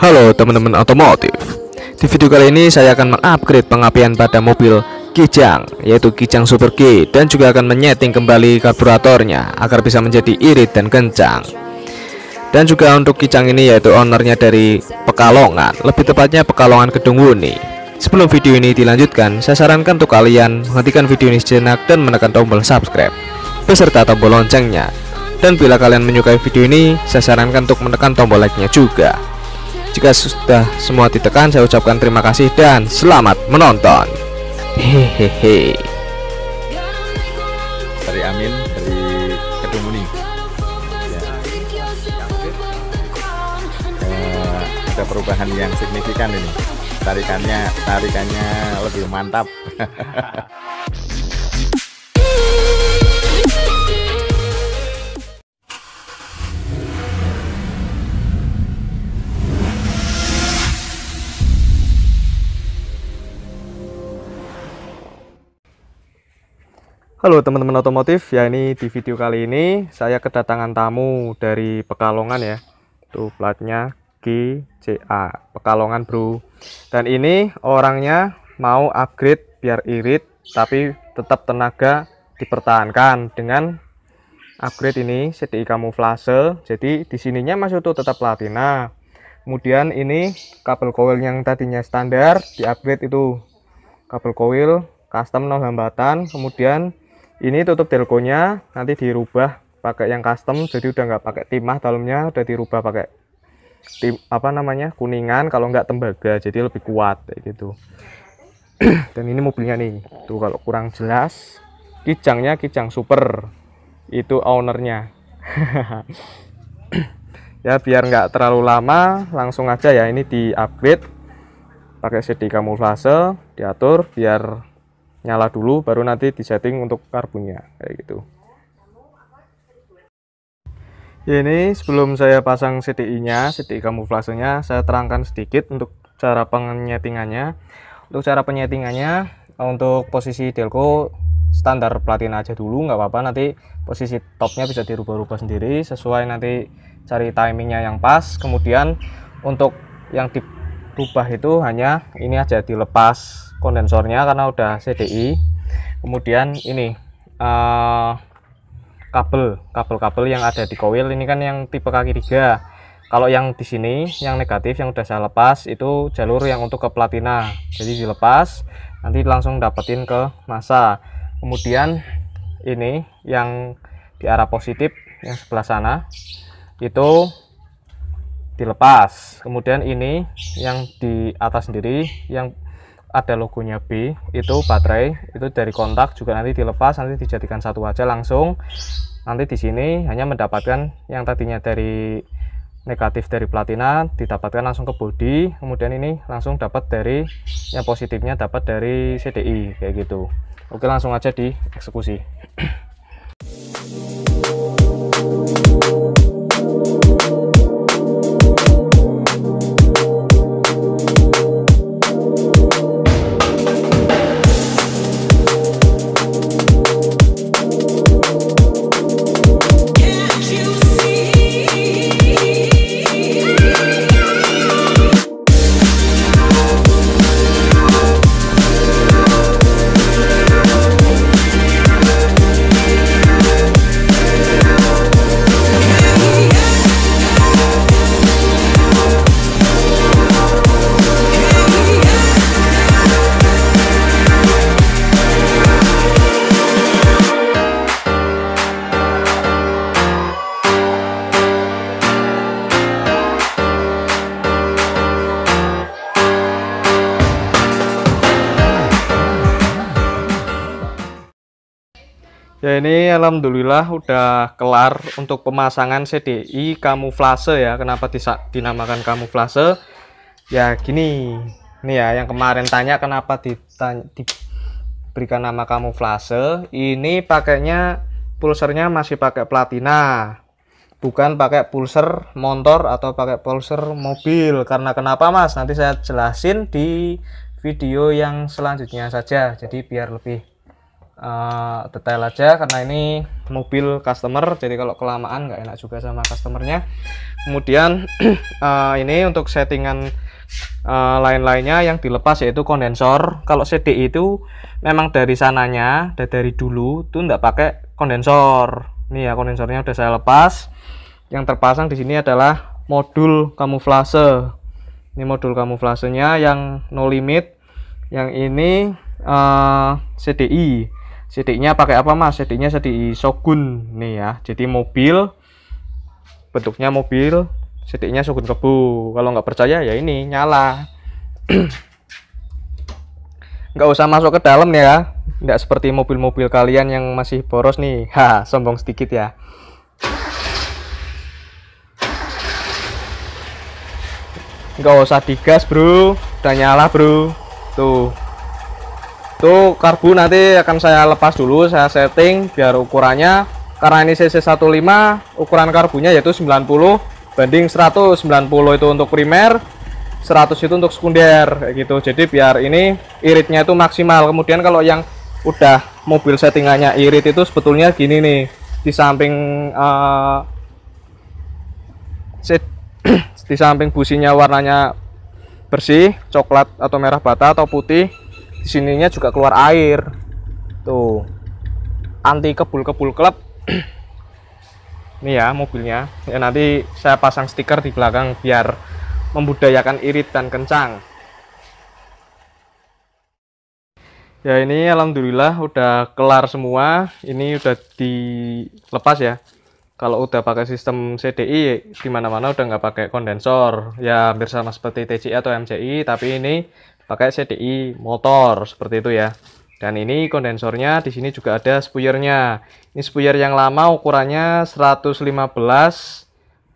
Halo teman-teman otomotif. Di video kali ini saya akan mengupgrade pengapian pada mobil Kijang, yaitu Kijang Super G, dan juga akan menyeting kembali karburatornya agar bisa menjadi irit dan kencang. Dan juga untuk Kijang ini yaitu ownernya dari Pekalongan, lebih tepatnya Pekalongan Kedung Wuni. Sebelum video ini dilanjutkan, saya sarankan untuk kalian menghentikan video ini sejenak dan menekan tombol subscribe beserta tombol loncengnya. Dan bila kalian menyukai video ini, saya sarankan untuk menekan tombol like-nya juga. Jika sudah semua ditekan, saya ucapkan terima kasih dan selamat menonton. Hehehe. Dari Amin dari Kedung Wuni. Ada perubahan yang signifikan ini. Tarikannya lebih mantap. Halo teman-teman otomotif, ya ini di video kali ini saya kedatangan tamu dari Pekalongan ya. Tuh platnya GCA Pekalongan bro. Dan ini orangnya mau upgrade biar irit tapi tetap tenaga dipertahankan dengan upgrade ini CDI kamuflase. Jadi di sininya masih utuh tetap platina. Kemudian ini kabel coil yang tadinya standar di upgrade itu kabel coil custom no hambatan. Kemudian ini tutup delconya nanti dirubah pakai yang custom, jadi udah nggak pakai timah dalamnya, udah dirubah pakai kuningan, kalau nggak tembaga, jadi lebih kuat kayak gitu. Dan ini mobilnya nih tuh, kalau kurang jelas Kijangnya Kijang Super, itu ownernya. Ya biar nggak terlalu lama, langsung aja ya ini di upgrade pakai CD kamuflase, diatur biar nyala dulu, baru nanti disetting untuk karbonnya kayak gitu. Ya, ini sebelum saya pasang CDI-nya, CDI kamuflasenya, saya terangkan sedikit untuk cara penyetingannya. Untuk cara penyetingannya, untuk posisi delco standar platina aja dulu, nggak apa-apa. Nanti posisi topnya bisa dirubah-rubah sendiri sesuai, nanti cari timingnya yang pas. Kemudian untuk yang dirubah itu hanya ini aja, dilepas kondensornya karena udah CDI. Kemudian ini kabel yang ada di coil ini kan yang tipe kaki 3. Kalau yang di sini yang negatif yang udah saya lepas itu jalur yang untuk ke platina, jadi dilepas nanti langsung dapetin ke massa. Kemudian ini yang di arah positif yang sebelah sana itu dilepas. Kemudian ini yang di atas sendiri yang ada logonya B itu baterai, itu dari kontak juga nanti dilepas, nanti dijadikan satu aja langsung. Nanti di sini hanya mendapatkan yang tadinya dari negatif dari platina didapatkan langsung ke bodi. Kemudian ini langsung dapat dari yang positifnya, dapat dari CDI kayak gitu. Oke, langsung aja dieksekusi. Ya ini alhamdulillah udah kelar untuk pemasangan CDI kamuflase ya. Kenapa dinamakan kamuflase? Ya gini, nih ya yang kemarin tanya kenapa diberikan nama kamuflase. Ini pakainya pulsernya masih pakai platina, bukan pakai pulser motor atau pakai pulser mobil. Karena kenapa mas? Nanti saya jelasin di video yang selanjutnya saja. Jadi biar lebih detail aja karena ini mobil customer, jadi kalau kelamaan nggak enak juga sama customernya. Kemudian ini untuk settingan lain-lainnya yang dilepas yaitu kondensor. Kalau CDI itu memang dari sananya, dari dulu tuh nggak pakai kondensor. Ini ya kondensornya udah saya lepas. Yang terpasang di sini adalah modul kamuflase. Ini modul kamuflasenya yang no limit. Yang ini CDI. CDI-nya pakai apa Mas? CDI-nya CDI Shogun nih ya. Jadi mobil, bentuknya mobil, CDI-nya Shogun Kebu. Kalau nggak percaya ya ini nyala. Nggak usah masuk ke dalam ya. Nggak seperti mobil-mobil kalian yang masih boros nih. Sombong sedikit ya. Nggak usah digas bro, udah nyala bro. Tuh karbu nanti akan saya lepas dulu, saya setting biar ukurannya, karena ini CC15 ukuran karbunya yaitu 90 banding 100. 90 itu untuk primer, 100 itu untuk sekunder kayak gitu. Jadi biar ini iritnya itu maksimal. Kemudian kalau yang udah mobil settingannya irit itu sebetulnya gini nih, di samping di samping businya warnanya bersih coklat atau merah bata atau putih, di sininya juga keluar air. Tuh, anti kebul-kebul klep. Ini ya mobilnya. Ya nanti saya pasang stiker di belakang biar membudayakan irit dan kencang. Ya ini alhamdulillah udah kelar semua. Ini udah dilepas ya. Kalau udah pakai sistem CDI di mana-mana udah nggak pakai kondensor. Ya hampir sama seperti TCI atau MCI, tapi ini pakai CDI motor seperti itu ya. Dan ini kondensornya di sini juga ada spuyernya. Ini spuyer yang lama ukurannya 115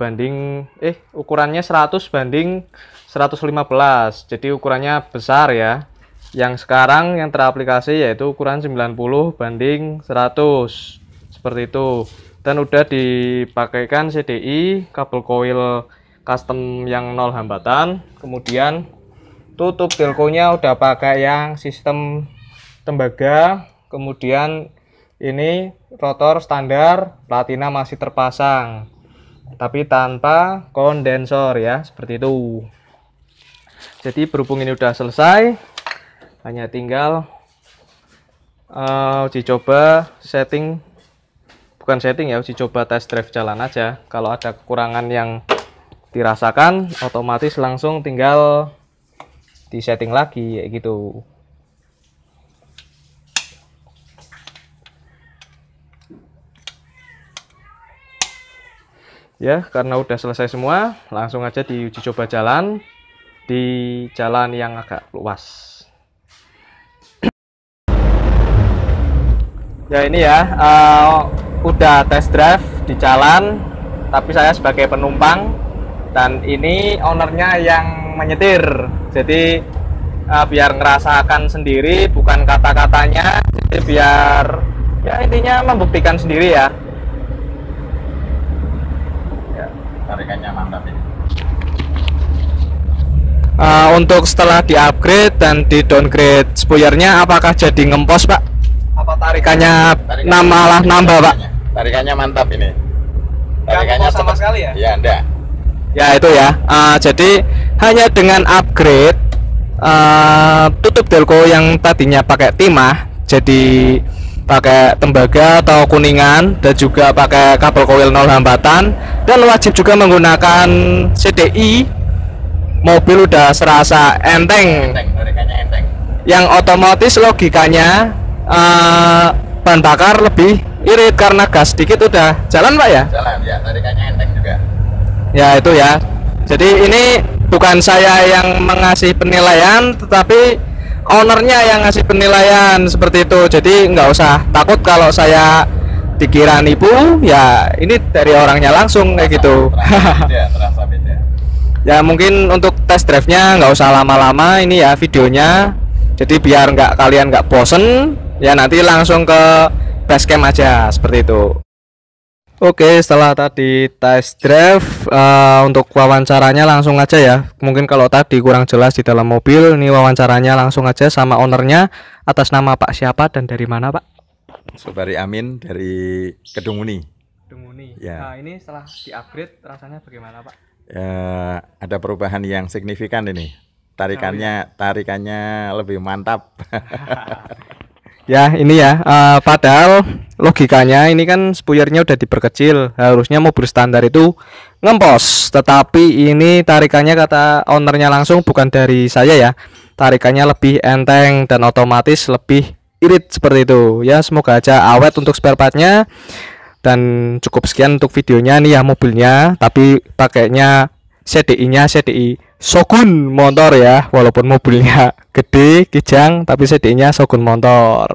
banding ukurannya 100 banding 115. Jadi ukurannya besar ya. Yang sekarang yang teraplikasi yaitu ukuran 90 banding 100. Seperti itu. Dan udah dipakaikan CDI, kabel coil custom yang 0 hambatan. Kemudian tutup delconya udah pakai yang sistem tembaga. Kemudian ini rotor standar, platina masih terpasang tapi tanpa kondensor ya, seperti itu. Jadi berhubung ini udah selesai, hanya tinggal uji coba setting, bukan setting ya, uji coba test drive jalan aja. Kalau ada kekurangan yang dirasakan, otomatis langsung tinggal disetting lagi kayak gitu. Ya, karena udah selesai semua, langsung aja diuji coba jalan di jalan yang agak luas. Ya ini ya, udah test drive di jalan, tapi saya sebagai penumpang dan ini ownernya yang menyetir. Jadi biar ngerasakan sendiri, bukan kata-katanya. Jadi biar ya intinya membuktikan sendiri ya. Tarikannya mantap ini. Untuk setelah di-upgrade dan di-downgrade spuyernya, apakah jadi ngempos Pak? Apa tarikannya malah nambah Pak? Tarikannya mantap ini. Tarikannya sama sekali ya? Ya enggak. Ya itu ya. Jadi hanya dengan upgrade tutup delco yang tadinya pakai timah jadi pakai tembaga atau kuningan, dan juga pakai kabel coil 0 hambatan, dan wajib juga menggunakan CDI, mobil udah serasa enteng. Tarikannya enteng. Yang otomatis logikanya bahan bakar lebih irit karena gas sedikit udah jalan Pak ya? Jalan ya, tarikannya enteng juga. Ya itu ya. Jadi ini bukan saya yang mengasih penilaian, tetapi ownernya yang ngasih penilaian seperti itu. Jadi nggak usah takut kalau saya dikira nipu, ya ini dari orangnya langsung kayak gitu. Terasa beda. Ya mungkin untuk test drive-nya nggak usah lama-lama ini ya videonya. Jadi biar kalian nggak bosen, ya nanti langsung ke basecamp aja seperti itu. Oke, setelah tadi test drive, untuk wawancaranya langsung aja ya. Mungkin kalau tadi kurang jelas di dalam mobil, ini wawancaranya langsung aja sama ownernya. Atas nama Pak siapa dan dari mana Pak? Sobari Amin dari Kedung Muni. Kedung Muni. Ya. Nah, ini setelah di-upgrade rasanya bagaimana, Pak? Ada perubahan yang signifikan ini. Tarikannya lebih mantap. Ya, ini ya. Padahal logikanya ini kan spoilernya udah diperkecil. Harusnya mobil standar itu ngempos. Tetapi ini tarikannya kata ownernya langsung, bukan dari saya ya. Tarikannya lebih enteng dan otomatis lebih irit seperti itu. Ya, semoga aja awet untuk spare partnya. Dan cukup sekian untuk videonya nih ya mobilnya. Tapi pakainya CDI-nya CDI Shogun motor ya, walaupun mobilnya gede, kijang, tapi CDI-nya Shogun motor.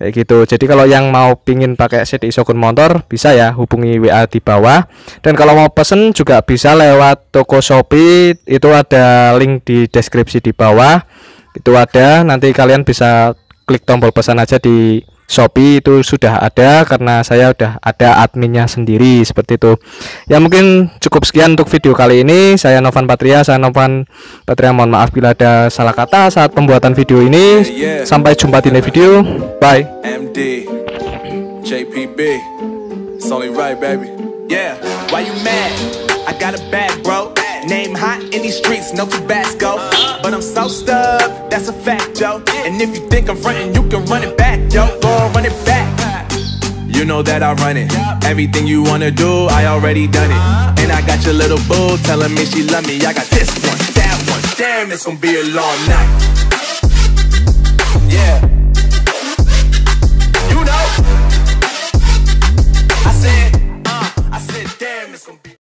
Kayak gitu. Jadi kalau yang mau pingin pakai CDI Shogun motor bisa ya hubungi WA di bawah. Dan kalau mau pesen juga bisa lewat toko Shopee, itu ada link di deskripsi di bawah. Itu ada, nanti kalian bisa klik tombol pesan aja di Shopee, itu sudah ada karena saya udah ada adminnya sendiri seperti itu. Ya mungkin cukup sekian untuk video kali ini. Saya Novan Patria, mohon maaf bila ada salah kata saat pembuatan video ini. Sampai jumpa di next video. Bye. MD, JPB, it's only right, baby. Yeah, why you mad? I got a bag, bro. Name hot in these streets, no Tabasco. But I'm so stubbed, that's a fact, yo. And if you think I'm frontin', you can run it back, yo. Go on, run it back. You know that I run it. Everything you wanna do, I already done it. And I got your little boo telling me she love me. I got this one, that one. Damn, it's gonna be a long night. Yeah. You know, I said